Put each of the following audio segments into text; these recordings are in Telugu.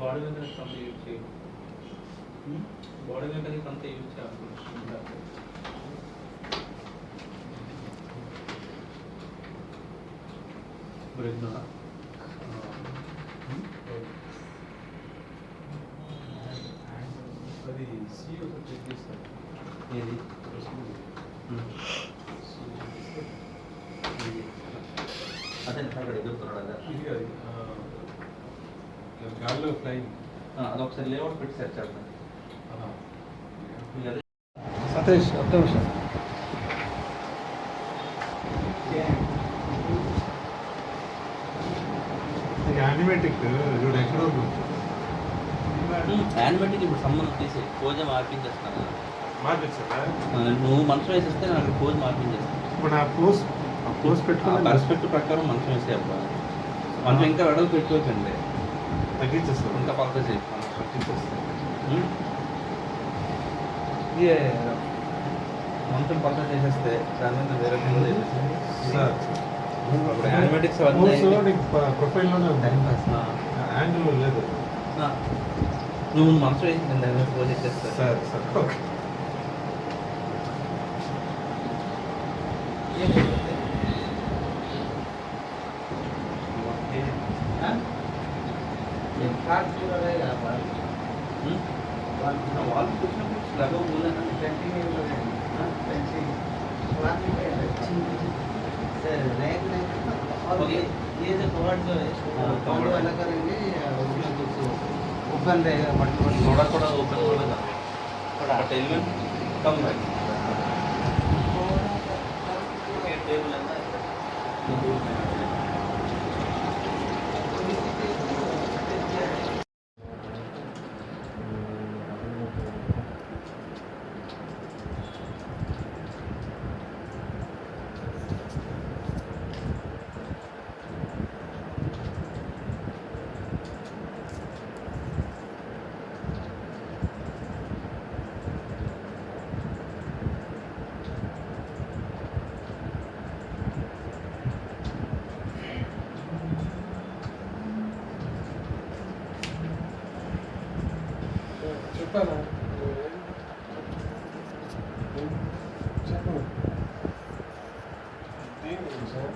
బాడీ మెకానిక్స్ అంత యూజ్ చేయాలి. బాడీ మెకానిక్స్ అంతా యూజ్ చేయాలి. బ్రేక్ అది సీఓ చెక్ చేస్తాను. ఏది అదే అక్కడ ఎదురుతున్నాడు అదే ఇది అది గాల్లో ఫ్లైయింగ్ అదొకసారి లేఅవుట్ పెట్టి సెట్ చేద్దాం. సతీష్ ఒక్క నిమిషం. యానిమేటిక్ చూడు ఎక్కడ యానిమేటిక్ ఇప్పుడు సంబంధం తీసి పోజే మార్పించేస్తాను. మార్పించారా? నువ్వు మంచం వేసేస్తే నాకు పోజ్ మార్పించేస్తాను. ఇప్పుడు నా పోస్ట్ పెట్టుకుని పర్స్పెక్టివ్ ప్రకారం మంచం వేసే అబ్బా మంచం ఇంకా వెడలు పెట్టుకోకండి, తగ్గించేస్తాం. ఇంకా పక్క చేయి తగ్గించేస్తాం. మంచం పక్క చేసేస్తే దాని మీద వేరే సార్ ఇప్పుడు యానిమేటిక్స్ ప్రొఫైల్లోనే ఉంది, యాంగిల్ లేదు. నువ్వు మంచం వేసి నేను దాని మీద పోజ్ చేసేస్తా. Sir sir okay. వాళ్ళు కూర్చున్నప్పుడు లగవ बोला ओके ये जो कवर्ड जो है कवर्ड वाला करेंगे उसमें कुछ ओपन रहेगा बट थोड़ा थोड़ा ओपन होगा थोड़ा एलिमेंट कम रहेगा टेबल है ना చెప్పాను చెప్పు దీని సార్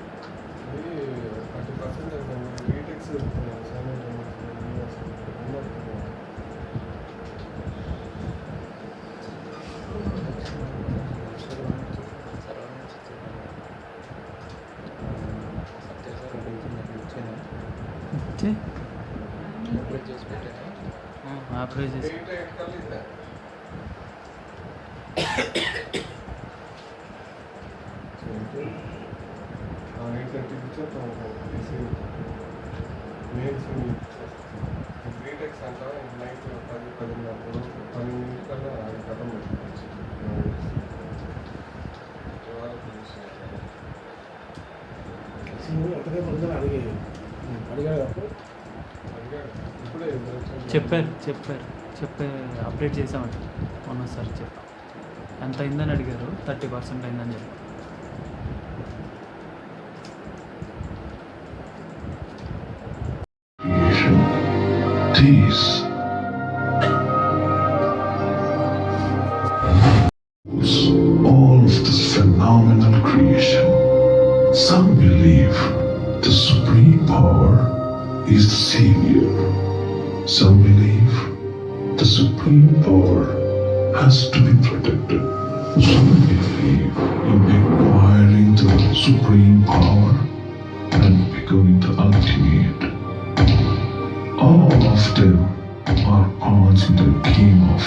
ఇది 30% బీటెక్స్ బీటెక్స్ అంట నైట్ 10 కల్లా కథం పెట్టుకోవచ్చు. చెప్పారు అప్డేట్ చేసామంట మొన్న సార్ చెప్పా ఎంత అయిందని అడిగారు 30% అయిందని చెప్పారు. These all of this phenomenal creation. Some believe the supreme power is the savior. Some believe the supreme power has to be protected. Some believe in acquiring the supreme power and becoming the ultimate. All of them are pawns in the game of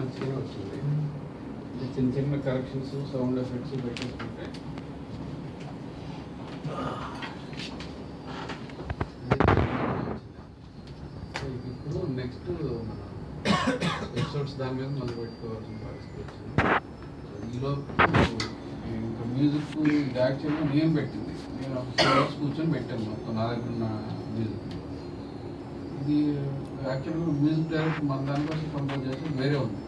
మంచిగానే వచ్చింది. చిన్న చిన్న కరెక్షన్స్, సౌండ్ ఎఫెక్ట్స్ పెట్టేసుకుంటే ఇప్పుడు నెక్స్ట్ మన ఎపిసోడ్స్ దాని మీద మొదలు పెట్టుకోవాల్సిన పరిస్థితి వచ్చింది. ఈలోపు ఇంకా మ్యూజిక్ యాక్చువల్గా నేను పెట్టింది, నేను ఒక 6 hours కూర్చొని పెట్టాను మొత్తం నా దగ్గర ఉన్న మ్యూజిక్. ఇది యాక్చువల్గా మ్యూజిక్ డైరెక్టర్ మన దానికోసం కంపోజ్ చేసి వేరే ఉంది.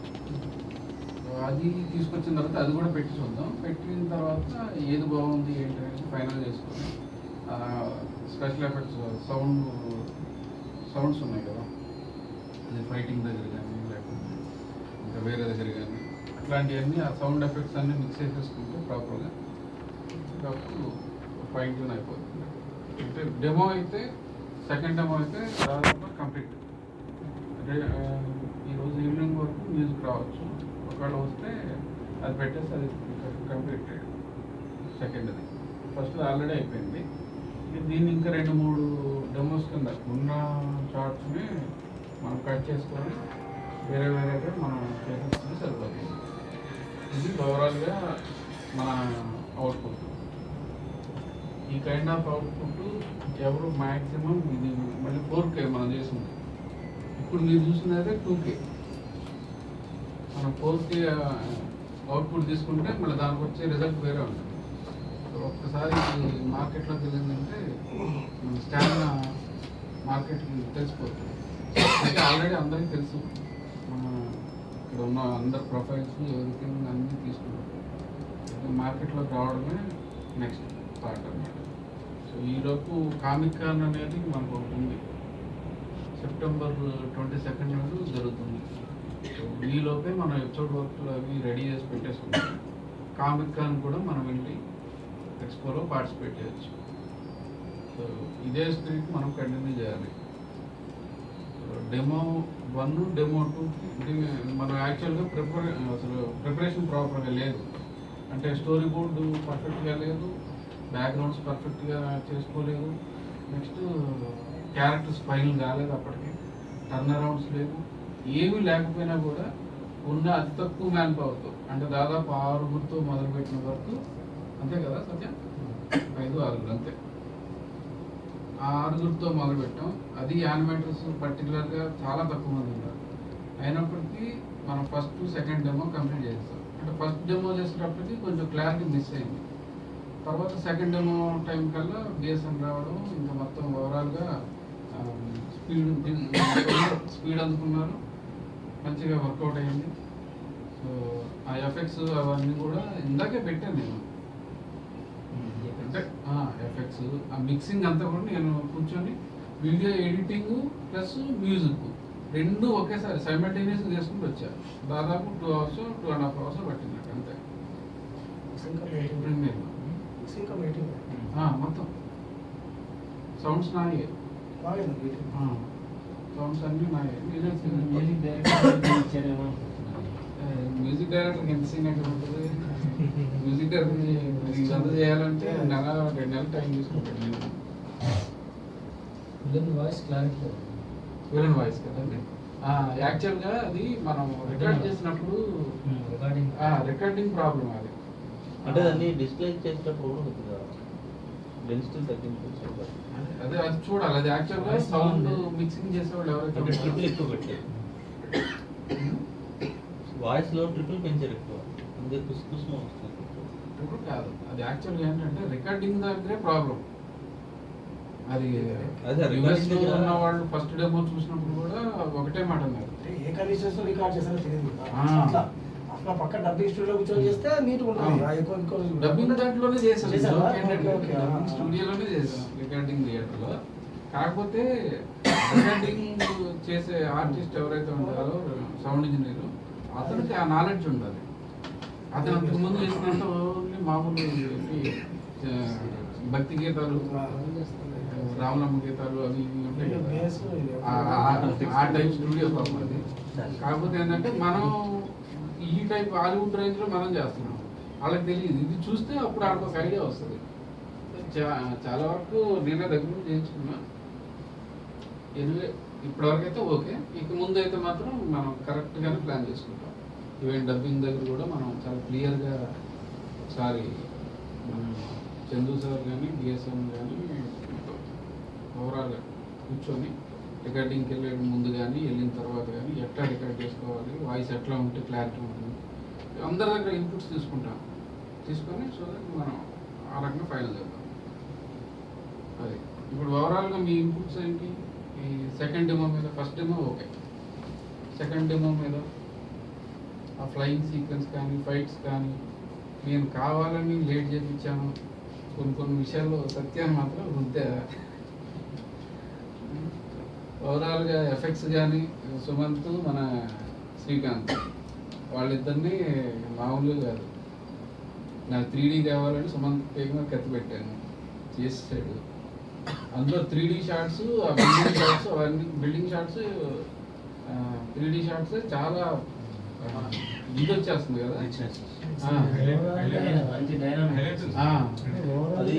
అది తీసుకొచ్చిన తర్వాత అది కూడా పెట్టి చూద్దాం. పెట్టిన తర్వాత ఏది బాగుంది ఏంటి అనేది ఫైనల్ చేసుకొని స్పెషల్ ఎఫెక్ట్స్ సౌండ్స్ ఉన్నాయి కదా, అది ఫైటింగ్ దగ్గర కానీ లేకపోతే ఇంకా వేరే దగ్గర కానీ అట్లాంటివన్నీ ఆ సౌండ్ ఎఫెక్ట్స్ అన్నీ మిక్స్ చేసేసుకుంటే ప్రాపర్గా అప్పుడు ఫైన్ ట్యూన్ అయిపోతుంది. అంటే డెమో అయితే సెకండ్ డెమో అయితే దాదాపు కంప్లీట్. అంటే ఈరోజు ఈవినింగ్ వరకు మ్యూజిక్ రావచ్చు. ఒకవేళ వస్తే అది పెట్టేసి అది కంప్లీట్ సెకండ్ది. ఫస్ట్ ఆల్రెడీ అయిపోయింది. దీన్ని ఇంకా 2-3 డెమోస్ కింద ఉన్న షార్ట్స్ని మనం కట్ చేసుకొని వేరే వేరేగా మనం చేసేసుకుని సరిపోతుంది. ఇది ఓవరాల్గా మన అవుట్పుట్. ఈ కైండ్ ఆఫ్ అవుట్పుట్ ఎవరు మ్యాక్సిమం ఇది మళ్ళీ 4K మనం చేసింది. ఇప్పుడు మీరు చూసింది అయితే 2K. మనం 4K అవుట్పుట్ తీసుకుంటే మళ్ళీ దానికి వచ్చే రిజల్ట్ వేరే ఉంటుంది. ఒక్కసారి మార్కెట్లోకి వెళ్ళిందంటే మన స్టామినా మార్కెట్కి తెలిసిపోతుంది. అంటే ఆల్రెడీ అందరికీ తెలుసు, మన ఇక్కడ ఉన్న అందరు ప్రొఫైల్స్ ఎవరిథింగ్ అన్నీ తీసుకుంటారు. మార్కెట్లోకి రావడమే నెక్స్ట్ పార్ట్ అన్నమాట. సో ఈలోపు కామిక్ కాన్ అనేది మనకు ఒకటి ఉంది, September 22 నాడు జరుగుతుంది. సో ఈలోపే మనం ఎపిసోడ్ వర్క్లు అవి రెడీ చేసి పెట్టేసుకుంటాం. కామిక్ కాన్ కూడా మనం వెళ్ళి ఎక్స్పోలో పార్టిసిపేట్ చేయొచ్చు. సో ఇదే స్పిరిట్ మనం కంటిన్యూ చేయాలి. డెమో 1, డెమో 2 మనం యాక్చువల్గా ప్రిపరేషన్ ప్రాపర్గా లేదు. అంటే స్టోరీ బోర్డు పర్ఫెక్ట్గా లేదు, బ్యాక్గ్రౌండ్స్ పర్ఫెక్ట్గా చేసుకోలేదు, నెక్స్ట్ క్యారెక్టర్స్ ఫైనల్ కాలేదు, అప్పటికి టర్న్ అరౌండ్స్ లేదు, ఏమీ లేకపోయినా కూడా ఉన్న అతి తక్కువ మ్యాన్ పవర్తో, అంటే దాదాపు 6గురితో మొదలుపెట్టిన వరకు అంతే కదా సత్యం, 5-6 అంతే. ఆ 6గురితో మొదలుపెట్టాం. అది యానిమేటర్స్ పర్టికులర్గా చాలా తక్కువ మంది ఉన్నారు. అయినప్పటికీ మనం ఫస్ట్ సెకండ్ డెమో కంప్లీట్ చేస్తాం. అంటే ఫస్ట్ డెమో చేసేటప్పటికి కొంచెం క్లారిటీ మిస్ అయింది. తర్వాత సెకండ్ డెమో టైం కల్లా బిఎస్ఎన్ రావడం, ఇంకా మొత్తం ఓవరాల్గా స్పీడ్ అందుకున్నారు, మంచిగా వర్కౌట్ అయ్యింది. సో ఆ ఎఫెక్ట్స్ అవన్నీ కూడా ఇందాకే పెట్టాను నేను. అంటే ఎఫెక్ట్స్, ఆ మిక్సింగ్ అంతా కూడా నేను కూర్చొని వీడియో ఎడిటింగ్ ప్లస్ మ్యూజిక్ రెండు ఒకేసారి సైమల్టేనియస్గా చేసుకుంటూ వచ్చాను. దాదాపు 2 hours 2.5 hours పట్టింది నాకు అంతే. మొత్తం సౌండ్స్ నాయే, సౌండ్స్ అన్నీ నాయే. మ్యూజిక్ డైరెక్టర్కి ఎంత సీన్ ఎక్కడ ఉంటుంది? మ్యూజిక్ డైరెక్టర్ ఇదంతా చేయాలంటే 1-2 నెలలు టైం తీసుకుంటాడు. Villain voice clarity, villain voice కదండి. యాక్చువల్గా అది మనం రికార్డ్ చేసినప్పుడు రికార్డింగ్ ప్రాబ్లం అది. అంటే దాన్ని డిస్ప్లే చేసేటప్పుడు కూడా కొద్దిగా డెన్సిటీ తగ్గించు. అదే అది చూడాలి. అది యాక్చువల్గా సౌండ్ మిక్సింగ్ చేసేవాళ్ళు ఎవరైతే ట్రిపుల్ ఎక్కువ పెట్టారు, వాయిస్లో ట్రిపుల్ పెంచారు ఎక్కువ, అందుకే కుస్కుస్మో వస్తుంది. ట్రిపుల్ కాదు, అది యాక్చువల్గా ఏంటంటే రికార్డింగ్ దగ్గరే ప్రాబ్లం. అది ఉన్న వాళ్ళు ఫస్ట్ డెమో చూసినప్పుడు కూడా ఒకటే మాట అన్నారు, ఏ కండిషన్స్ లో రికార్డ్ చేస్తారో తెలియదు. అట్లా పక్క డబ్బింగ్ స్టూడియో కూర్చొని చేస్తే నీట్ ఉంటుంది. డబ్బింగ్ దాంట్లోనే చేశాను, స్టూడియోలోనే చేశాను రికార్డింగ్ థియేటర్లో. కాకపోతే రికార్డింగ్ చేసే ఆర్టిస్ట్ ఎవరైతే ఉంటారో సౌండ్ ఇంజనీర్, అతనికి ఆ నాలెడ్జ్ ఉండాలి. అతను అంతకుముందు చేసినంత మామూలు భక్తి గీతాలు, రామలమ్మ గీతాలు అవి ఉంటాయి కదా, ఆ టైప్ స్టూడియో పాపం అది. కాకపోతే ఏంటంటే మనం ఈ టైప్ హాలీవుడ్ రేంజ్లో మనం చేస్తున్నాం, వాళ్ళకి తెలియదు. ఇది చూస్తే అప్పుడు వాళ్ళకి ఒక ఐడియా వస్తుంది. చాలా వరకు నేనే దగ్గర నుంచి చేయించుకున్నా. ఎనివే ఇప్పటివరకు అయితే ఓకే. ఇక ముందు అయితే మాత్రం మనం కరెక్ట్గానే ప్లాన్ చేసుకుంటాం. ఈవెన్ డబ్బింగ్ దగ్గర కూడా మనం చాలా క్లియర్గా ఒకసారి చందు సార్ కానీ బిఎస్ఎం కానీ ఓవరాల్గా కూర్చొని రికార్డింగ్కి వెళ్ళే ముందు కానీ వెళ్ళిన తర్వాత కానీ ఎట్లా రికార్డ్ చేసుకోవాలి, వాయిస్ ఎట్లా ఉంటే క్లారిటీ ఉంటుంది, అందరి దగ్గర ఇన్పుట్స్ తీసుకొని సో దట్ మనం ఆ రకంగా ఫైనల్ చేద్దాం. అది ఇప్పుడు ఓవరాల్గా మీ ఇన్పుట్స్ ఏంటి? ఈ సెకండ్ డెమో మీద, first demo okay, second demo మీద ఆ ఫ్లయింగ్ సీక్వెన్స్ కానీ ఫైట్స్ కానీ నేను కావాలని లేట్ చేయించాను, కొన్ని విషయాల్లో సత్యాన్ని మాత్రం వృద్ధి. ఓవరాల్గా ఎఫెక్ట్స్ కానీ సుమంత్ మన శ్రీకాంత్ వాళ్ళిద్దరినీ మామూలుగా కాదు, నాకు 3D కావాలని సుమంత్ పేరుగా కత్తి పెట్టాను, చేసాడు. అందులో 3D షాట్స్, ఆ బిల్డింగ్ షాట్స్, అవన్నీ బిల్డింగ్ షాట్స్ 3D షాట్స్ చాలా ఇది వచ్చేస్తుంది కదా. మంచి డైనామిక్స్. అది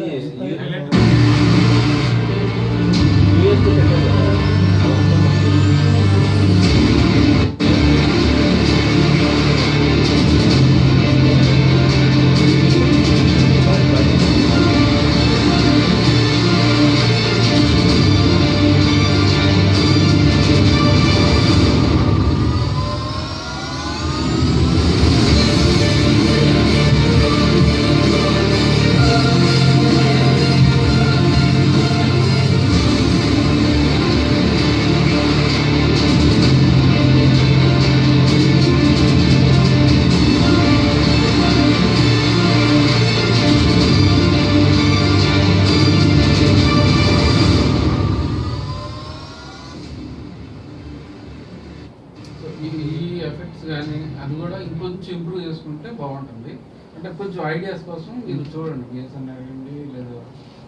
కానీ అది కూడా ఇంకొంచెం ఇంప్రూవ్ చేసుకుంటే బాగుంటుంది. అంటే కొంచెం ఐడియాస్ కోసం మీరు చూడండి, బిఎస్ఎన్ అడగండి, లేదా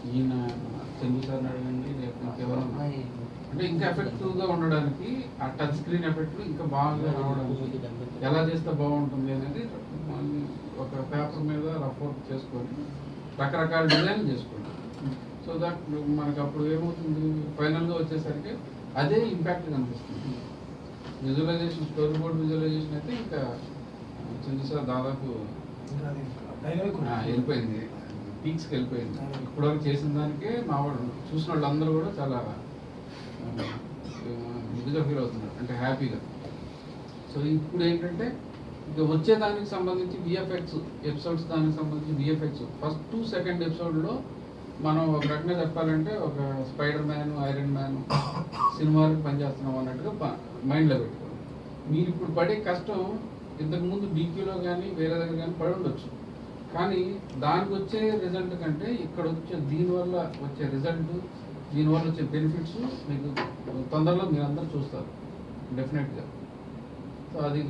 ఈయన చందు సార్ని అడగండి, లేకపోతే ఎవరన్నా, అంటే ఇంకా ఎఫెక్టివ్గా ఉండడానికి ఆ టచ్ స్క్రీన్ ఎఫెక్ట్ ఇంకా బాగా రావడానికి ఎలా చేస్తే బాగుంటుంది అనేది ఒక పేపర్ మీద రఫ్ వర్క్ చేసుకొని రకరకాల డిజైన్ చేసుకోండి. సో దట్ మనకు అప్పుడు ఏమవుతుంది, ఫైనల్గా వచ్చేసరికి అదే ఇంపాక్ట్ కనిపిస్తుంది. విజువలైజేషన్, స్టోరీ బోర్డ్ విజువలైజేషన్ అయితే ఇంకా చందు సార్ దాదాపు వెళ్ళిపోయింది, పీక్స్కి వెళ్ళిపోయింది. ఇప్పటివరకు చేసిన దానికే మా వాళ్ళు చూసిన వాళ్ళందరూ కూడా చాలా ఇదిగా ఫీల్ అవుతున్నారు, అంటే హ్యాపీగా. సో ఇప్పుడు ఏంటంటే ఇక వచ్చేదానికి సంబంధించి విఎఫ్ఎక్స్ ఎపిసోడ్స్, దానికి సంబంధించి విఎఫ్ఎక్స్ ఫస్ట్ 2 సెకండ్ ఎపిసోడ్లో మనం ఒక రకంగా చెప్పాలంటే ఒక స్పైడర్ మ్యాన్, ఐరన్ మ్యాన్ సినిమాలకు పనిచేస్తున్నాం అన్నట్టుగా మైండ్లో పెట్టుకోండి. మీరు ఇప్పుడు పడే కష్టం ఇంతకుముందు డీక్యూలో కానీ వేరే దగ్గర కానీ పడి ఉండొచ్చు, కానీ దానికి వచ్చే రిజల్ట్ కంటే ఇక్కడ వచ్చే దీనివల్ల వచ్చే రిజల్ట్, దీనివల్ల వచ్చే బెనిఫిట్స్ మీకు తొందరలో మీరు అందరూ చూస్తారు డెఫినెట్గా. సో అది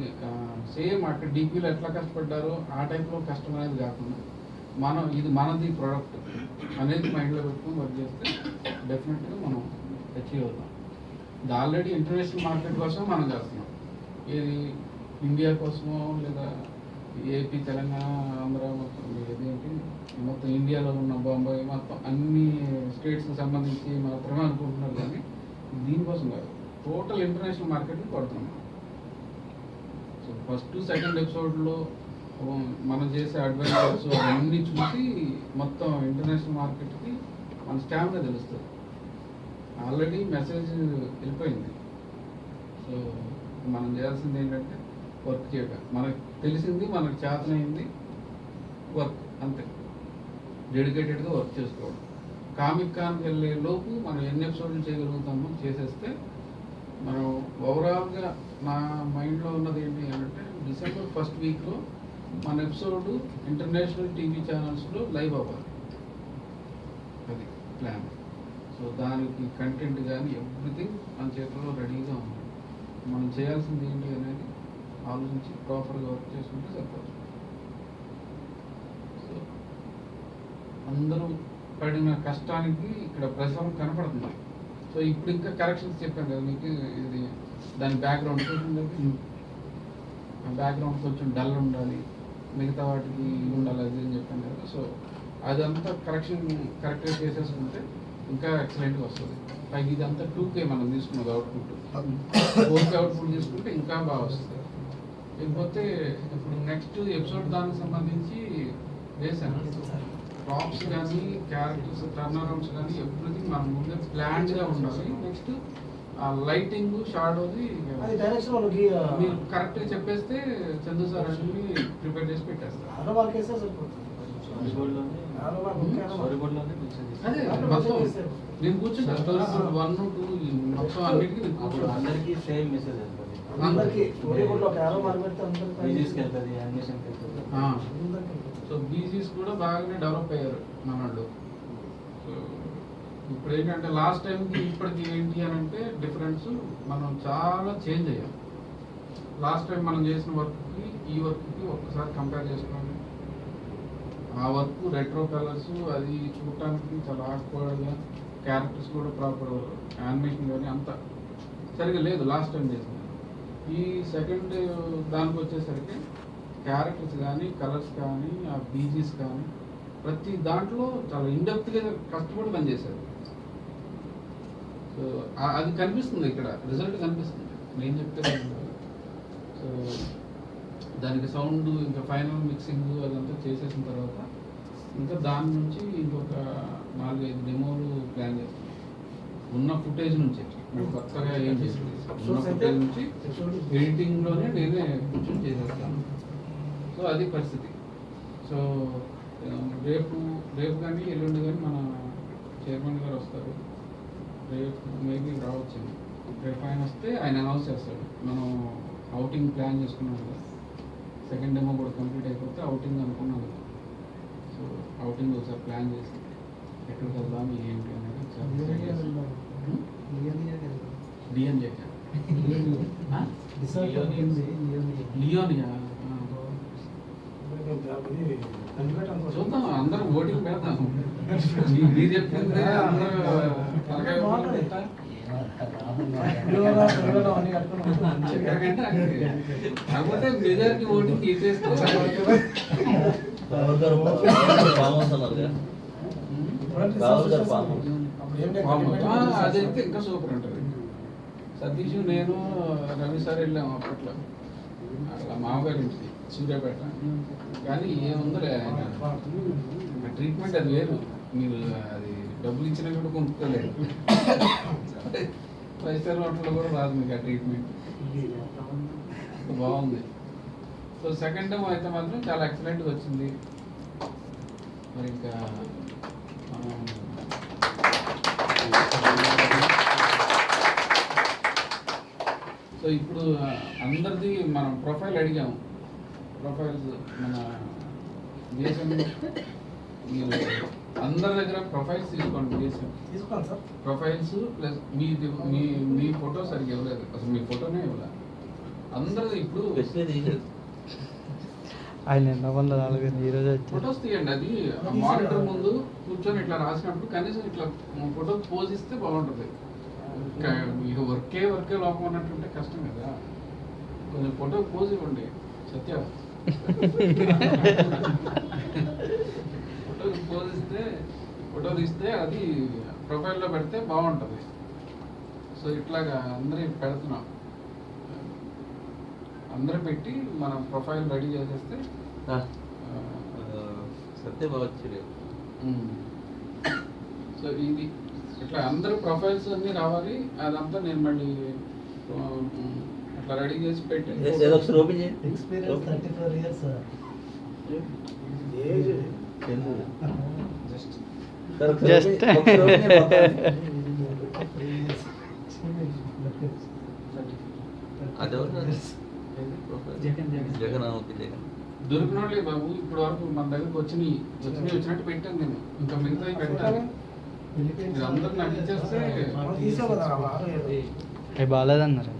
సేమ్ అక్కడ డీక్యూలో ఎట్లా కష్టపడ్డారో ఆ టైప్లో కష్టం అనేది కాకుండా ఇది మనది ప్రోడక్ట్ అనేది మైండ్లో పెట్టుకుని వర్క్ చేస్తే డెఫినెట్గా మనం అచీవ్ అవుతాం. ఇది ఆల్రెడీ ఇంటర్నేషనల్ మార్కెట్ కోసం మనం చేస్తున్నాం, ఏది ఇండియా కోసమో లేదా ఏపీ, తెలంగాణ, ఆంధ్ర మొత్తం ఏదేంటి మొత్తం ఇండియాలో ఉన్న బాంబాయి మొత్తం అన్ని స్టేట్స్కి సంబంధించి మాత్రమే అనుకుంటున్నారు, కానీ దీనికోసం కాదు, టోటల్ ఇంటర్నేషనల్ మార్కెట్ని కొడుతున్నాం. సో ఫస్ట్ సెకండ్ ఎపిసోడ్లో మనం చేసే అడ్వెంచర్స్ అవన్నీ చూసి మొత్తం ఇంటర్నేషనల్ మార్కెట్కి మన స్టామినా తెలుస్తుంది. ఆల్రెడీ మెసేజ్ వెళ్ళిపోయింది. సో మనం చేయాల్సింది ఏంటంటే వర్క్ చేయడం, మనకు తెలిసింది, మనకు చేతనైంది వర్క్, అంతే. డెడికేటెడ్గా వర్క్ చేసుకోవడం. కామిక్ కాన్కి వెళ్ళే లోపు మనం ఎన్ని ఎపిసోడ్లు చేయగలుగుతామో చేసేస్తే మనం ఓవరాల్గా నా మైండ్లో ఉన్నది ఏంటి అంటే డిసెంబర్ ఫస్ట్ వీక్లో మన ఎపిసోడ్ ఇంటర్నేషనల్ టీవీ ఛానల్స్లో లైవ్ అవ్వాలి, అది ప్లాన్. సో దానికి కంటెంట్ కానీ ఎవ్రీథింగ్ మన చేతిలో రెడీగా ఉంది. మనం చేయాల్సింది ఏంటి అనేది ఆలోచించి ప్రాపర్గా వర్క్ చేసుకుంటే సరిపోతుంది. సో అందరూ పడిన కష్టానికి ఇక్కడ ప్రతిఫలం కనపడుతుంది. సో ఇప్పుడు ఇంకా కరెక్షన్స్ చెప్పాను కదా మీకు, ఇది దాని బ్యాక్గ్రౌండ్ చూడండి, బ్యాక్గ్రౌండ్ కొంచెం డల్ ఉండాలి, మిగతా వాటికి ఉండాలి, అది అని చెప్పాను కదా. సో అదంతా కరెక్ట్గా చేసేసుకుంటే ఇంకా ఎక్సలెంట్గా వస్తుంది. పైకి ఇదంతా 2K మనం తీసుకున్నది అవుట్పుట్, 4K అవుట్పుట్ తీసుకుంటే ఇంకా బాగా వస్తుంది. లేకపోతే ఇప్పుడు నెక్స్ట్ ఎపిసోడ్ దానికి సంబంధించి వేసాను. ప్రాప్స్ కానీ క్యారెక్టర్స్ టర్న్ అరౌండ్స్ కానీ ఎవ్రీథింగ్ మనం ముందే ప్లాన్డ్గా ఉండాలి. నెక్స్ట్ ఆ లైటింగ్ షాడోది అది డైరెక్షన్ వాళ్ళకి మీరు కరెక్ట్గా చెప్పేస్తే చందు సార్ అన్ని ప్రిపేర్ చేసి పెట్టేస్తారు. ఆడవాళ్ళకి వేస్తే సరిపోతుంది. అదే మొత్తం నేను కూర్చుంటా స్టోరీ బోర్డ్ 1, 2 మొత్తం అన్నిటికీ నేను అప్పుడు కూర్చుంటా. అందరికీ సేమ్ మెసేజ్ వెళ్తుంది. అందరికి స్టోరీ బోర్డ్ లో ఒక యారో మార్క్ పెడితే అందరికి మ్యూజిక్కి వెళ్తుంది, యానిమేషన్కి వెళ్తుంది. అందరికి. సో బీజీస్ కూడా బాగానే డెవలప్ అయ్యారు మనోళ్ళు. సో ఇప్పుడు ఏంటంటే లాస్ట్ టైంకి ఇప్పటికి ఏంటి అని అంటే డిఫరెన్స్ మనం చాలా చేంజ్ అయ్యాం. లాస్ట్ టైం మనం చేసిన వర్క్కి ఈ వర్క్కి ఒక్కసారి కంపేర్ చేసుకోండి. ఆ వర్క్ రెట్రో కలర్స్ అది చూడటానికి చాలా ఆక్వర్డ్గా, క్యారెక్టర్స్ కూడా ప్రాపర్ యానిమేషన్ కానీ అంత సరిగా లేదు లాస్ట్ టైం చేసిన. ఈ సెకండ్ దానికి వచ్చేసరికి క్యారెక్టర్స్ కానీ కలర్స్ కానీ ఆ బీజీస్ కానీ ప్రతి దాంట్లో చాలా ఇండెప్త్గా కష్టపడి పనిచేశారు. సో అది కనిపిస్తుంది, ఇక్కడ రిజల్ట్ కనిపిస్తుంది. నేను చెప్పేది సో దానికి సౌండ్ ఇంకా ఫైనల్ మిక్సింగ్ అదంతా చేసేసిన తర్వాత ఇంకా దాని నుంచి ఇంకొక 4-5 డెమోలు ప్లాన్ చేస్తాం. ఉన్న ఫుటేజ్ నుంచి కొత్తగా ఏం చేసింది ఉన్న ఫుటేజ్ నుంచి ఎడిటింగ్లోనే నేనే కూర్చొని చేసేస్తాను. సో అది పరిస్థితి. సో రేపు కానీ ఎల్లుండి కానీ మన చైర్మన్ గారు వస్తారు. రేపు మేబీ రావచ్చు. రేపు ఆయన వస్తే ఆయన అనౌన్స్ చేస్తాడు. మనం అవుటింగ్ ప్లాన్ చేసుకున్నాం కదా, సెకండ్ డెమో కూడా కంప్లీట్ అయిపోతే అవుటింగ్ అనుకున్నాం కదా. సో అవుటింగ్ ఒకసారి ప్లాన్ చేసి ఎక్కడికి వెళ్దాం ఏంటి అనేది డిఎన్జే లియోనియా చూద్దాం, అందరూ ఓటింగ్ పెడతాం. మీరు చెప్పింది అందరూ తలకాయ కాకపోతే మెజారిటీ ఓటింగ్ అదైతే ఇంకా సూపర్ ఉంటుంది. సతీష్ నేను రవి సార్ వెళ్ళాము అప్పట్లో అలా మామగారి ఇంటికి సూర్యాపేట. కానీ ఏముందలే ఆయన ట్రీట్మెంట్ అది వేరు. మీరు అది డబ్బులు ఇచ్చినా కూడా కొనుక్కోలేదు. 5 స్టార్ హోటల్లో కూడా రాదు మీకు ఆ ట్రీట్మెంట్. బాగుంది. సో సెకండ్ టైం అయితే మాత్రం చాలా ఎక్సలెంట్గా వచ్చింది. మరి ఇంకా సో ఇప్పుడు అందరిది మనం ప్రొఫైల్ అడిగాము. ప్రొఫైల్స్ మన దేశం మీరు అందరి దగ్గర ప్రొఫైల్స్ తీసుకోండి. తీసుకోండి సార్. ప్రొఫైల్స్ ప్లస్ మీ ఫోటో సరిగ్గా ఇవ్వలేదు, అసలు మీ ఫోటోనే ఇవ్వలేదు అందరిది. ఇప్పుడు ఆయన 4 ఈరోజు ఫొటోస్ తీయండి. అది మానిటర్ ముందు కూర్చొని ఇట్లా రాసినప్పుడు కనీసం ఇట్లా ఫోటో పోజ్ ఇస్తే బాగుంటుంది. ఇక వర్కే లోపం అన్నట్టుంటే కష్టం కదా. కొంచెం ఫోటో పోజ్ ఇవ్వండి. సత్య ఫోటో తీస్తే అది ప్రొఫైల్లో పెడితే బాగుంటుంది. సో ఇట్లాగా అందరూ పెడుతున్నాం. అందరూ పెట్టి మనం ప్రొఫైల్ రెడీ చేసేస్తే సత్య బావచ్చు. సో ఇది ఇట్లా అందరూ ప్రొఫైల్స్ అన్నీ రావాలి. అదంతా నేను మళ్ళీ అట్లా రెడీ చేసి పెట్టి ఎక్స్పీరియన్స్ 34 years ఏజ్ జస్ట్ దొరికిన వాళ్ళే బాబు. ఇప్పుడు వరకు మన దగ్గరకు వచ్చినట్టు పెట్టాను నేను. ఇంకా మిగతా పెట్టాలి. మీరు అందరూ నాకు ఇచ్చేస్తే అవి బాగాలేదన్నారు.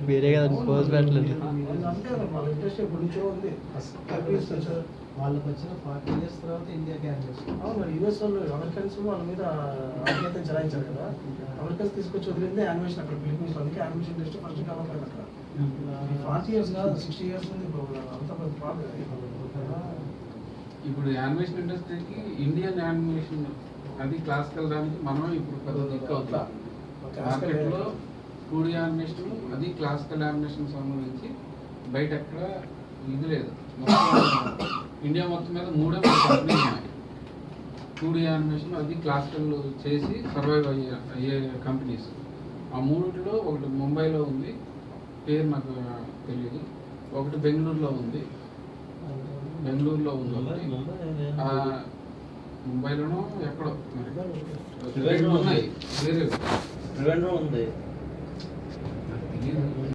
వేరే కదా పోజ్ పెట్టలేదు. అంటే వాళ్ళ ఇంట్రెస్ట్ ఎప్పటి నుంచో ఉంది. వాళ్ళకి వచ్చిన 40 years తర్వాత ఇండియా క్యాన్ చేస్తారు. అవును, యూఎస్ వాళ్ళు అమెరికన్స్ వాళ్ళ మీద ఆధిపత్యం చలాయించారు కదా. అమెరికన్స్ తీసుకొచ్చి వదిలింది యానిమేషన్ అక్కడ ఫిలిపీన్స్. అందుకే యానిమేషన్ ఇండస్ట్రీ ఫస్ట్ డెవలప్ అయింది అక్కడ. 40 years కాదు, 60 years ఉంది. అంత పెద్ద ప్రాబ్లం. ఇప్పుడు యానిమేషన్ ఇండస్ట్రీకి ఇండియన్ యానిమేషన్ అది క్లాసికల్ దానికి మనం ఇప్పుడు పెద్ద దిక్కు అవుతాం. మార్కెట్లో 2D యానిమేషన్ అది క్లాసికల్ యానిమేషన్ సంబంధించి బయట ఎక్కడ ఇది లేదు. మొత్తం ఇండియా మొత్తం మీద 3 కంపెనీలు ఉన్నాయి 2D యానిమేషన్ అది క్లాసికల్ చేసి సర్వైవ్ అయ్యే కంపెనీస్. ఆ 3లో ఒకటి ముంబైలో ఉంది, పేరు నాకు తెలియదు. ఒకటి బెంగళూరులో ఉంది ఒకటి. ముంబైలోనో ఎక్కడో మరి ఉన్నాయి వేరే ట్రివేండ్రం ఉంది. నాకు తెలియదు.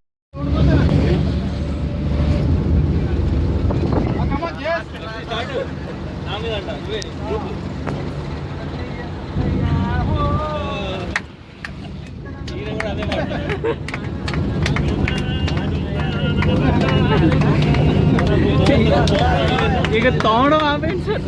ఇక తోవడం ఆపేయండి సార్.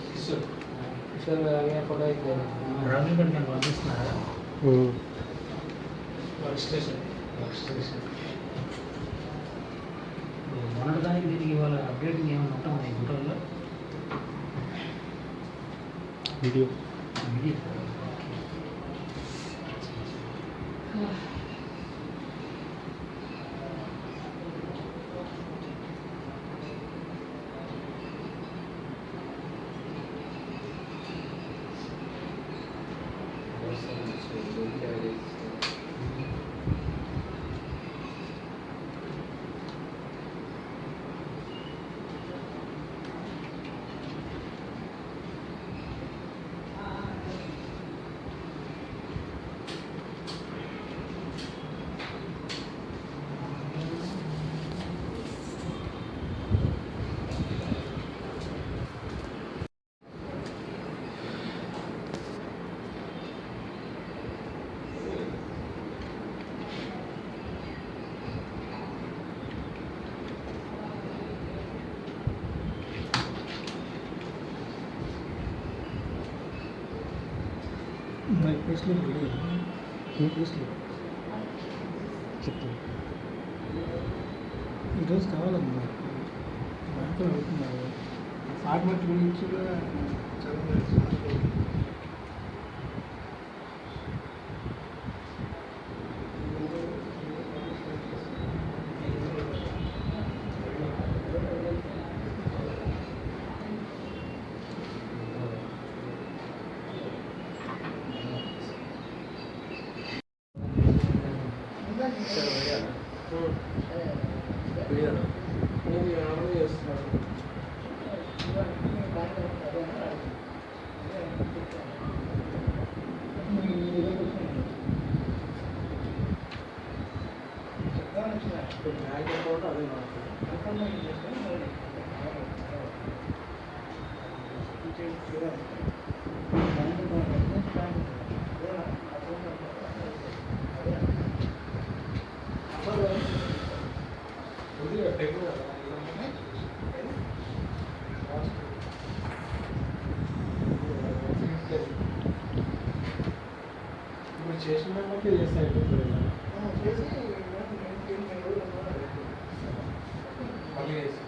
కిషోర్ గారి ఫోటో అయితే రవి గారు నేను పంపిస్తున్నారా వర్క్ స్టేషన్ మొన్నటిదానికి దీనికి ఇవాళ అప్డేటింగ్ ఏమైనా ఉంటుందా ఈ ఫోటోల్లో వీడియో వీడియో ఈరోజు కావాలమ్మా బ్యాంకులో అడుగుతున్నారు ఫార్మట్ గురించి కూడా చదవలేదు. ఇప్పుడు చేసిన వాళ్ళకే చేస్తాయి మళ్ళీ చేసి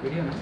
వీడియోనా?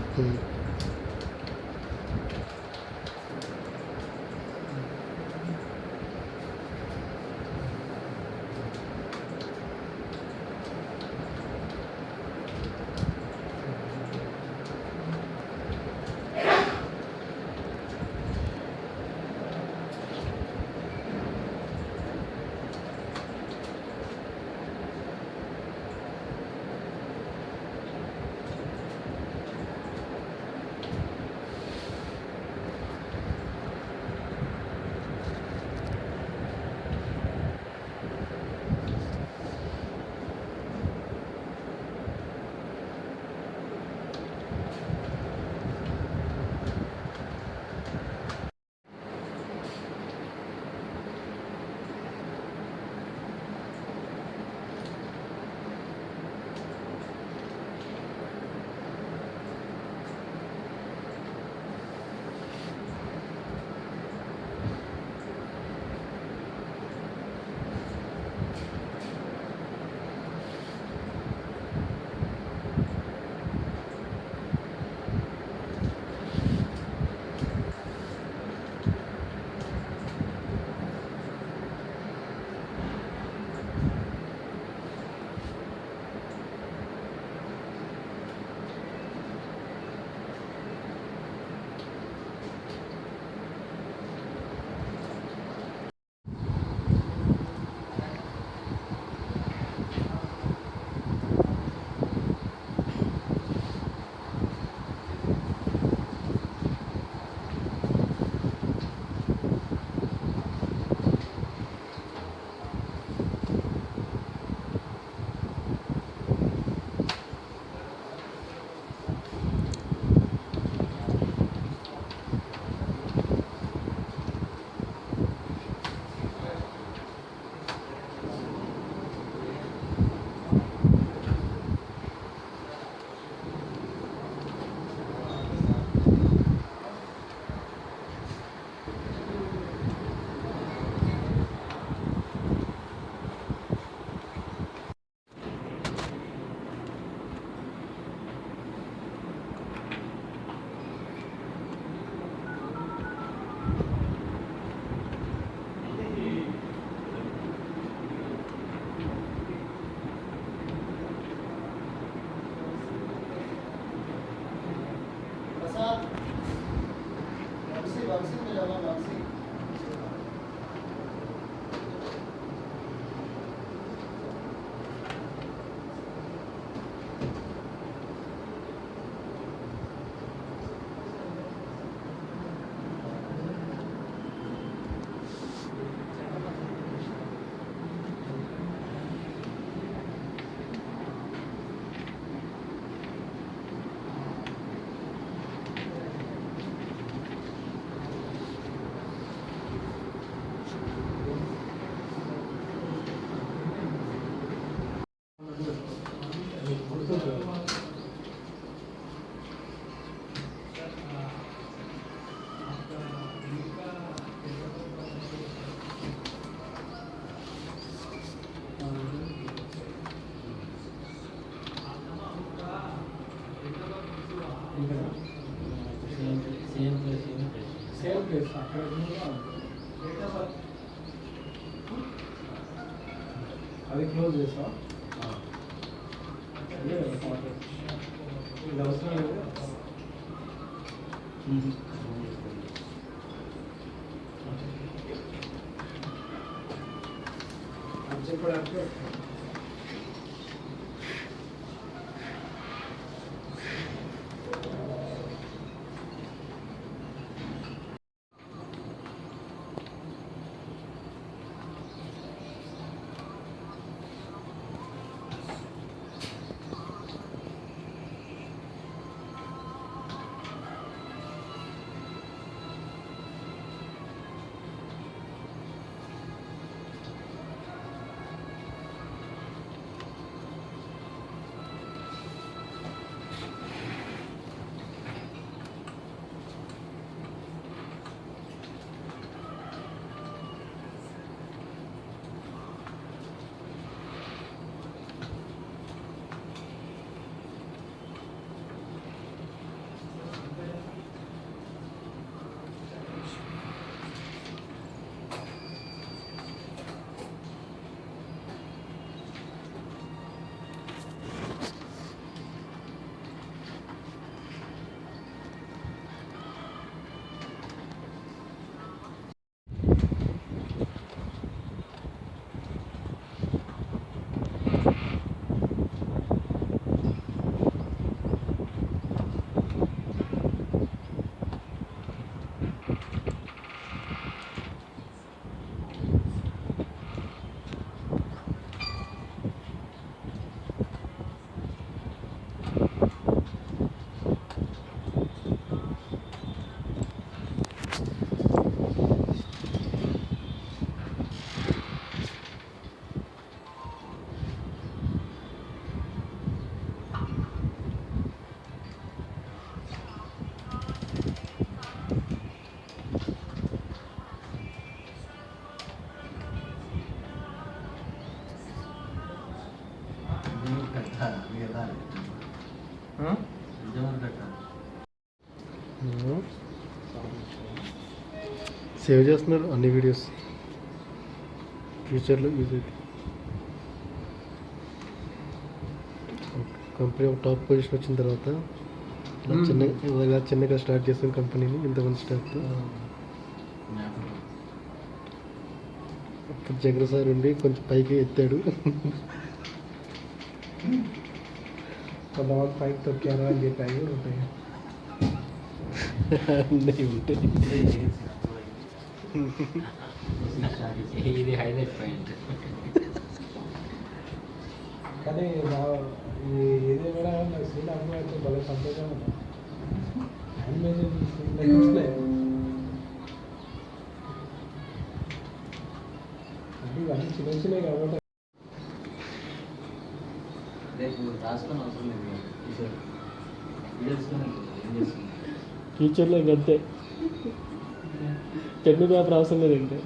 సేమ్ ప్లేస్ అక్కడ అది క్లోజ్ చేస్తా ఇది అవసరం లేదు అది చెప్పడానికి సేవ్ చేస్తున్నారు అన్ని వీడియోస్ ఫ్యూచర్లో యూజ్ అవుతాయి. కంపెనీ ఒక టాప్ పొజిషన్ వచ్చిన తర్వాత ఇలా చిన్నగా స్టార్ట్ చేసిన కంపెనీని ఇంతమంది స్టాఫ్తో అప్పుడు జగన్ సార్ ఉండి కొంచెం పైకి ఎత్తాడు. కొంతమంది పైకి తొక్కారు అని చెప్పాయి ఉంటాయి. అన్నీ ఉంటాయి. ఇది హైలైట్ పాయింట్. కానీ ఏదే కూడా నాకు సీన్ అర్థమైతే భలే సంతోషంగా ఉంది. యానిమేషన్ చూసలే అంటే ఇవన్నీ చిన్న చిన్నవి కాబట్టి రేపు రాసుకొని అవసరం లేదు. ఏం చేస్తుంది ఫ్యూచర్లో ఇంకంతే పెన్ను పేపర్ అవసరం లేదు ఇంకా.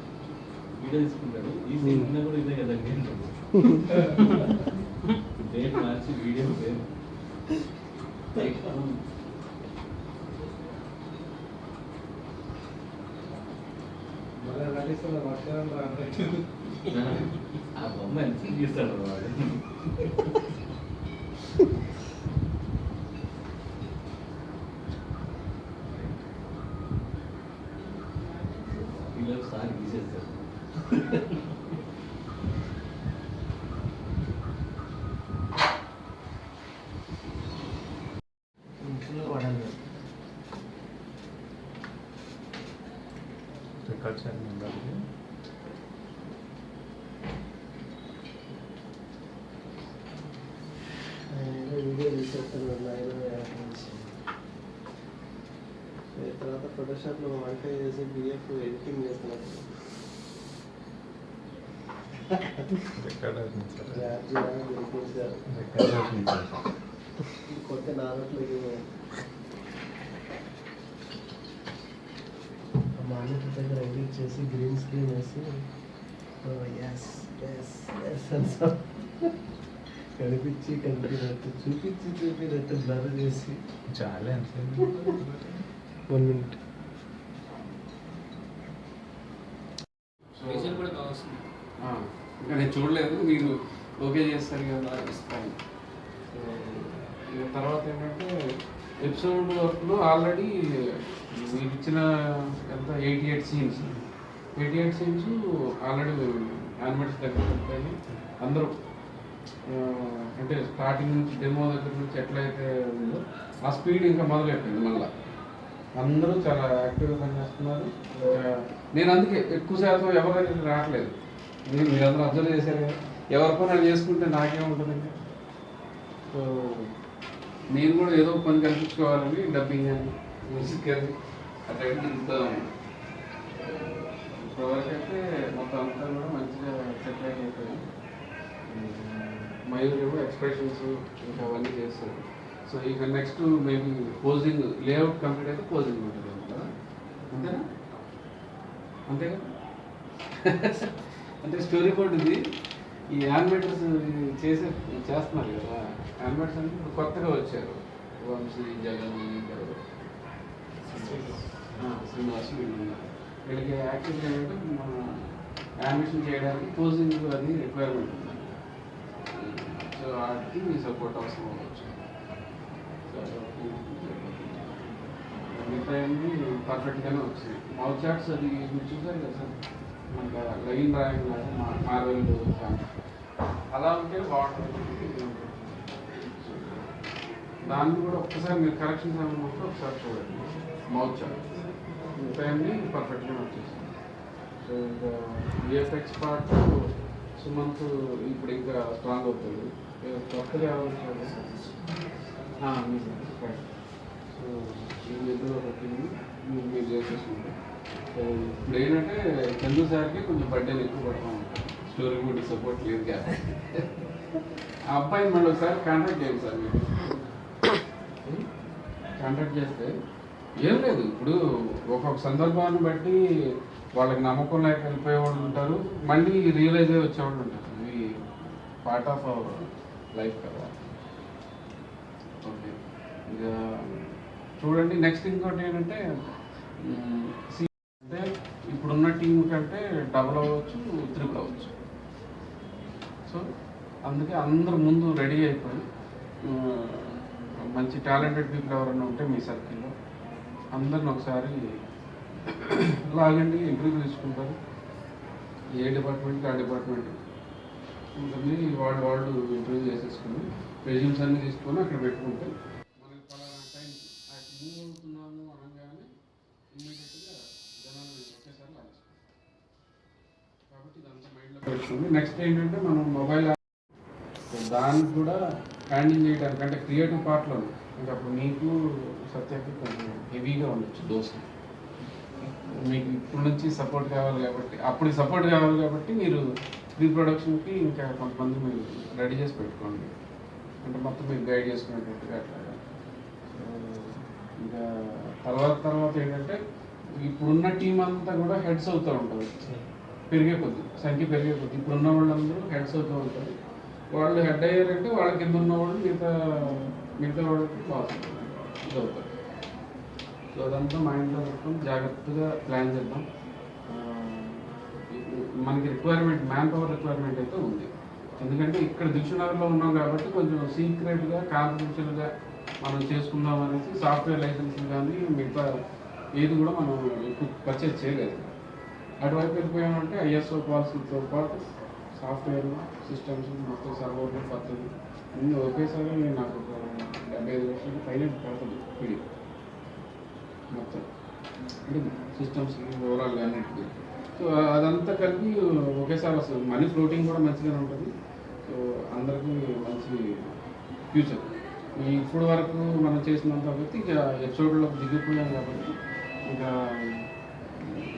వీడియో తీసుకుంటాడు. ఈ సీన్ ఉన్నా కూడా ఇదే కదండి. డేట్ మార్చి వీడియో పేరు మళ్ళీ నటిస్తున్న వర్షాలు ఆ బొమ్మ ఎంత తీస్తాడు వాడు. చేశారు. ఇంట్లో వాడాలి. రికార్డ్ చేయండి ఉండాలి. వీడియో తీసేస్తాను తర్వాత ఫోటోషాప్లో మోడిఫై చేసి పిడిఎఫ్ ఎడిటింగ్ చేస్తున్నారు. రికార్డ్ అవుతుంది సార్. రికార్డ్ అవుతుంది సార్. కొత్త నానట్లేదు మానిటర్ దగ్గర ఎడిట్ చేసి గ్రీన్ స్క్రీన్ వేసి ఎస్ ఎస్ ఎస్ అని కనిపించినట్టు చూపినట్టు బ్లర్ చేసి చాలా ఎంత 1 minute. విజువల్ కూడా బాగా వస్తుంది. ఇంకా నేను చూడలేదు, మీరు ఓకే చేస్తారు కదా ఇస్తాను. సో ఇక తర్వాత ఏంటంటే ఎపిసోడ్ వర్క్లో ఆల్రెడీ మీరు ఇచ్చిన ఎంత 88 సీన్స్ ఆల్రెడీ యానిమేట్స్ దగ్గర పెట్టాను. అందరూ అంటే స్టార్టింగ్ నుంచి డెమో దగ్గర నుంచి ఎట్లయితే ఉందో ఆ స్పీడ్ ఇంకా మొదలైపోయింది. మళ్ళీ అందరూ చాలా యాక్టివ్గా పనిచేస్తున్నారు. నేను అందుకే ఎక్కువ శాతం ఎవరైనా రావట్లేదు. మీరందరూ అబ్జర్వ్ చేశారు కదా, ఎవరి పని అది చేసుకుంటే నాకేముంటుందండి. సో నేను కూడా ఏదో పని కల్పించుకోవాలని డబ్బింగ్ అని మ్యూజిక్ అని అట్లా తిరుగుతాను. ఇప్పటివరకు అయితే మొత్తం అంతా కూడా మంచిగా సెటిల్ అయిపోయింది. మయూర్ ఏమో ఎక్స్ప్రెషన్స్ ఇంకా అవన్నీ చేస్తారు. సో ఇక next maybe posing layout complete అయితే పోజింగ్ ఉంటుంది కదా, అంతేనా? అంతే కదా. అంటే స్టోరీ బోర్డ్ ఇది. ఈ యానిమేటర్స్ చేస్తున్నారు కదా, యానిమేటర్స్ అంటే ఇప్పుడు కొత్తగా వచ్చారు. వంశీ, జగన్, శ్రీనివాస్ వీళ్ళకి యాక్చువల్గా ఏంటంటే మన యానిమేషన్ చేయడానికి పోజింగ్ అది రిక్వైర్మెంట్ ఉంది. సో వాటికి మీ సపోర్ట్ అవసరం అవ్వచ్చు. మిగతా పర్ఫెక్ట్గానే వచ్చింది. మౌత్ చాట్స్ అది మీరు చూసారు కదా సార్, మనకు లైన్ డ్రాయింగ్ మార్వెల్ అలా ఉంటే బాగుంటుంది. దాన్ని కూడా ఒక్కసారి మీరు కరెక్షన్స్ ఏమైనా ఉంటే ఒకసారి చూడండి. మౌత్ చాట్ మిగతా పర్ఫెక్ట్గానే వచ్చేసింది. సో ఇంకా విఎఫ్ఎక్స్ పార్ట్ సుమంత్ ఇప్పుడు ఇంకా స్ట్రాంగ్ అవుతుంది. కొత్తగా వచ్చాడు. సో ఈ ఇద్దరు పట్టింది మీరు చేసేసుకుంటారు. సో ఇప్పుడు ఏంటంటే చందు సార్కి కొంచెం బర్త్డేలు ఎక్కువ పడతా ఉంటాయి. స్టోరీ బోర్డ్ సపోర్ట్ లేదు కదా. ఆ అబ్బాయిని మళ్ళీ ఒకసారి కాంటాక్ట్ చేయండి సార్. మీరు కాంటాక్ట్ చేస్తే ఏం లేదు, ఇప్పుడు ఒక్కొక్క సందర్భాన్ని బట్టి వాళ్ళకి నమ్మకం లేక వెళ్ళిపోయేవాళ్ళు ఉంటారు, మళ్ళీ రియలైజ్ అయ్యి వచ్చేవాళ్ళు ఉంటారు. ఇది పార్ట్ ఆఫ్ అవర్ లైఫ్ కదా. ఓకే, ఇక చూడండి. నెక్స్ట్ ఇంకోటి ఏంటంటే అంటే ఇప్పుడున్న టీం కంటే డబుల్ అవ్వచ్చు, ట్రిపుల్ అవ్వచ్చు. సో అందుకే అందరు ముందు రెడీ అయిపోయి మంచి టాలెంటెడ్ పీపుల్ ఎవరైనా ఉంటే మీ సర్కిల్లో అందరిని ఒకసారి లాగండి, ఇంటర్వ్యూ తీసుకుంటారు. ఏ డిపార్ట్మెంట్కి ఆ డిపార్ట్మెంట్ ఉంటుంది. వాళ్ళు ఇంటర్వ్యూ చేసేసుకుని రెజ్యూమ్స్ అన్నీ తీసుకొని అక్కడ పెట్టుకుంటే మనకి పలానా టైం మూవ్ అవుతున్నాము అనగానే ఇమ్మీడియట్గా జనాన్ని ఒకేసారి లాగేసుకుంటాం. కాబట్టి ఇదంతా మైండ్లో పెట్టుకుంది. నెక్స్ట్ ఏంటంటే మనం మొబైల్ దానికి కూడా హ్యాండిల్ చేయడానికి అంటే క్రియేటివ్ పార్ట్లో ఇంకా అప్పుడు మీకు సత్యకి కొంచెం హెవీగా ఉండొచ్చు దోశ. మీకు ఇప్పుడు నుంచి సపోర్ట్ కావాలి కాబట్టి, అప్పుడు సపోర్ట్ కావాలి కాబట్టి మీరు ప్రీ ప్రొడక్షన్కి ఇంకా కొంతమంది మీరు రెడీ చేసి పెట్టుకోండి. అంటే మొత్తం మీరు గైడ్ చేసుకునేటట్టుగా అట్లాగా. ఇంకా తర్వాత ఏంటంటే ఇప్పుడున్న టీం అంతా కూడా హెడ్స్ అవుతూ ఉంటారు. పెరిగే కొద్ది సంఖ్య పెరిగే కొద్ది ఇప్పుడున్న వాళ్ళందరూ హెడ్స్ అవుతూ ఉంటారు. వాళ్ళు హెడ్ అయ్యారంటే వాళ్ళ కింద ఉన్న వాళ్ళు మిగతా వాళ్ళకి బాస్ ఇది అవుతారు. సో అదంతా మైండ్లో పెట్టుకొని జాగ్రత్తగా ప్లాన్ చేద్దాం. మనకి రిక్వైర్మెంట్ మ్యాన్ పవర్ రిక్వైర్మెంట్ అయితే ఉంది. ఎందుకంటే ఇక్కడ దిల్సుఖ్నగర్లో ఉన్నాం కాబట్టి కొంచెం సీక్రెట్గా కాన్ఫిడెన్షియల్గా మనం చేసుకుందాం అనేసి సాఫ్ట్వేర్ లైసెన్స్ కానీ మిగతా ఏది కూడా మనం ఎక్కువ పర్చేజ్ చేయలేదు. అటువైపు వెళ్ళిపోయామంటే ఐఎస్ఓ పాలసీతో పాటు సాఫ్ట్వేర్ సిస్టమ్స్ మొత్తం సర్వర్లు పద్ధతులు అన్నీ ఒకేసారి నాకు ఒక 75 లక్షలు పైన పడుతుంది పిడి మొత్తం అంటే సిస్టమ్స్ ఓవరాల్గా అన్నింటికి. సో అదంతా కలిపి ఒకేసారి వస్తుంది. మనీ ఫ్లోటింగ్ కూడా మంచిగానే ఉంటుంది. సో అందరికీ మంచి ఫ్యూచర్. ఇప్పుడు వరకు మనం చేసినంత వ్యక్తి ఇక ఎపిసోడ్లో దిగిపోయాం కాబట్టి ఇంకా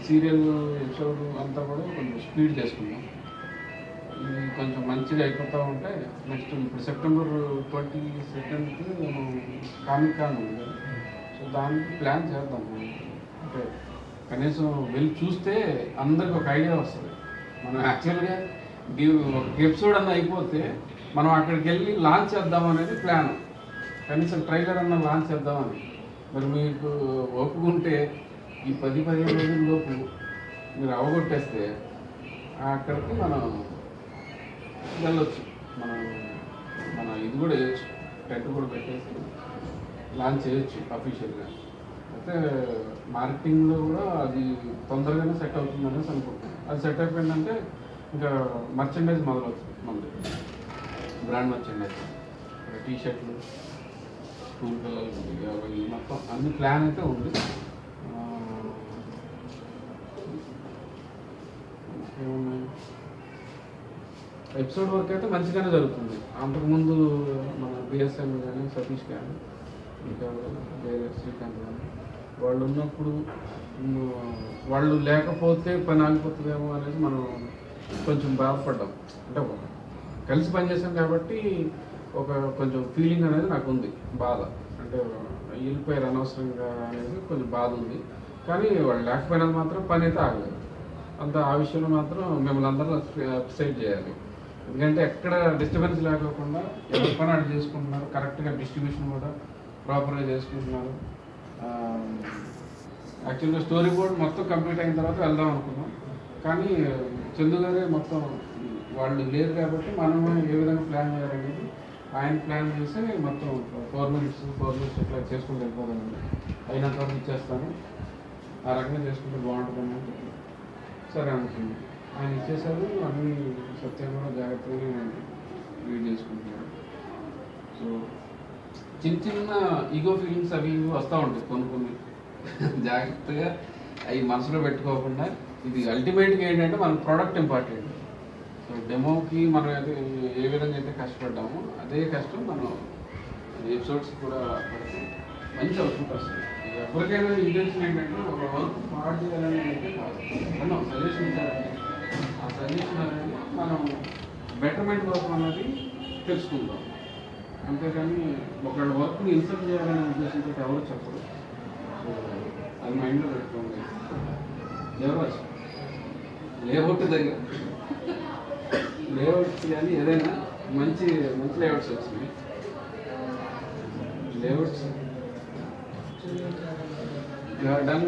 సీరియల్ ఎపిసోడ్ అంతా కూడా కొంచెం స్పీడ్ చేసుకున్నాం. ఇది కొంచెం మంచిగా అయిపోతూ ఉంటే నెక్స్ట్ ఇప్పుడు సెప్టెంబర్ 22కి మనం కామిక్ కాన్ ఉంది కదా, సో దానికి ప్లాన్ చేద్దాం. అంటే కనీసం వెళ్ళి చూస్తే అందరికి ఒక ఐడియా వస్తుంది. మనం యాక్చువల్గా ఒక ఎపిసోడ్ అన్న అయిపోతే మనం అక్కడికి వెళ్ళి లాంచ్ చేద్దాం అనేది ప్లాన్. కనీసం ట్రైలర్ అన్న లాంచ్ చేద్దామని. మరి మీకు ఒప్పుకుంటే ఈ 10-15 రోజుల లోపు మీరు అవగొట్టేస్తే అక్కడికి మనం వెళ్ళొచ్చు. మన ఇది కూడా చేయొచ్చు, టెంట్ కూడా పెట్టేసి లాంచ్ చేయొచ్చు అఫీషియల్గా. అయితే మార్కెటింగ్లో కూడా అది తొందరగానే సెట్ అవుతుందనేసి అనుకుంటున్నాను. అది సెట్ అయిపోయిందంటే ఇంకా మర్చెండైజ్ మొదలవుతుంది. మనది బ్రాండ్ మర్చెండైజ్, టీ షర్ట్లు, స్కూల్ పిల్లలు, అవి మొత్తం అన్ని ప్లాన్ అయితే ఉంది. ఏమున్నాయి ఎపిసోడ్ వర్క్ అయితే మంచిగానే జరుగుతుంది. అంతకుముందు మన బిఎస్ఎం కానీ సతీష్ కానీ ఇంకా వేరే శ్రీకాంత్ కానీ వాళ్ళు ఉన్నప్పుడు వాళ్ళు లేకపోతే పని ఆగిపోతుందేమో అనేసి మనం కొంచెం బాధపడ్డాం. అంటే కలిసి పనిచేసాం కాబట్టి ఒక కొంచెం ఫీలింగ్ అనేది నాకు ఉంది, బాధ. అంటే వెళ్ళిపోయారు అనవసరంగా అనేది కొంచెం బాధ ఉంది. కానీ వాళ్ళు లేకపోయినది మాత్రం పని అయితే ఆగలేదు. అంత ఆ విషయంలో మాత్రం మిమ్మల్ని అందరూ అప్సైడ్ చేయాలి. ఎందుకంటే ఎక్కడ డిస్టర్బెన్స్ లేకోకుండా ఎవరి పని అటు చేసుకుంటున్నారు, కరెక్ట్గా డిస్ట్రిబ్యూషన్ కూడా ప్రాపర్గా చేసుకుంటున్నారు. యాక్చువల్గా స్టోరీ బోర్డ్ మొత్తం కంప్లీట్ అయిన తర్వాత వెళ్దాం అనుకున్నాం. కానీ చందు గారే మొత్తం వాళ్ళు లేరు కాబట్టి మనం ఏ విధంగా ప్లాన్ చేయాలనేది ఆయన ప్లాన్ చేసి మొత్తం 4 minutes ఇట్లా చేసుకుంటూ వెళ్ళిపోదామండి. అయినంత వరకు ఇచ్చేస్తాను, ఆ రకంగా చేసుకుంటే బాగుంటుంది అన్నట్టు సరే అనుకుంది. ఆయన ఇచ్చేసారు. అన్నీ సత్యం కూడా జాగ్రత్తగానే రీడ్ చేసుకుంటున్నాడు. సో చిన్న ఈగో ఫీలింగ్స్ అవి వస్తూ ఉంటాయి కొన్ని జాగ్రత్తగా అవి మనసులో పెట్టుకోకుండా. ఇది అల్టిమేట్గా ఏంటంటే మన ప్రోడక్ట్ ఇంపార్టెంట్. సో డెమోకి మనం అయితే ఏ విధంగా అయితే కష్టపడ్డామో అదే కష్టం మనం ఎపిసోడ్స్ కూడా పడితే మంచి అవుట్పుట్ వస్తుంది. ఎవరికైనా ఇంటెన్షన్ ఏంటంటే ఒక వర్క్ పాడు చేయాలని అయితే కాదు, మనం సజెషన్ ఇచ్చారంటే ఆ సజెషన్ అనేది మనం బెటర్మెంట్ కోసం అనేది తెలుసుకుందాం. అంతేకాని ఒకళ్ళ వర్క్ని ఇన్సల్ట్ చేయాలనే ఉద్దేశంతో ఎవరు చెప్పరు. సో అది మైండ్లో పెట్టుకోండి. ఎవరు లేఅవుట్ దగ్గర లేఅవుట్స్ కానీ ఏదైనా మంచి లేఅవుట్స్ వచ్చినాయి. Layouts done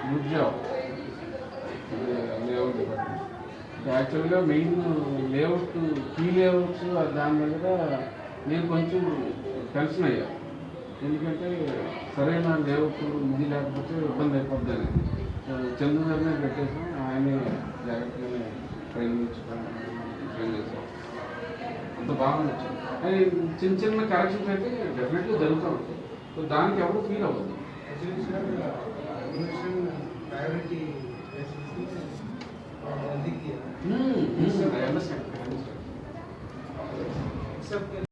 good job. Layout department యాక్చువల్గా మెయిన్ లేఅవుట్ కీ లేఅవుట్స్ దాని దగ్గర నేను కొంచెం టెన్షన్ అయ్యా. ఎందుకంటే సరైన లేఅవుట్ ఇది లేకపోతే ఇబ్బంది అయిపోద్ది అని చంద్ర గారినే పెట్టేసాం. ఆయనే జాగ్రత్తగానే ట్రైనింగ్ చేసాం. అంత బాగా నచ్చింది. కానీ చిన్న కరెక్షన్స్ అయితే డెఫినెట్గా జరుగుతూ ఉంటాయి. సో దానికి ఎవరు ఫీల్ అవ్వద్దు. सब के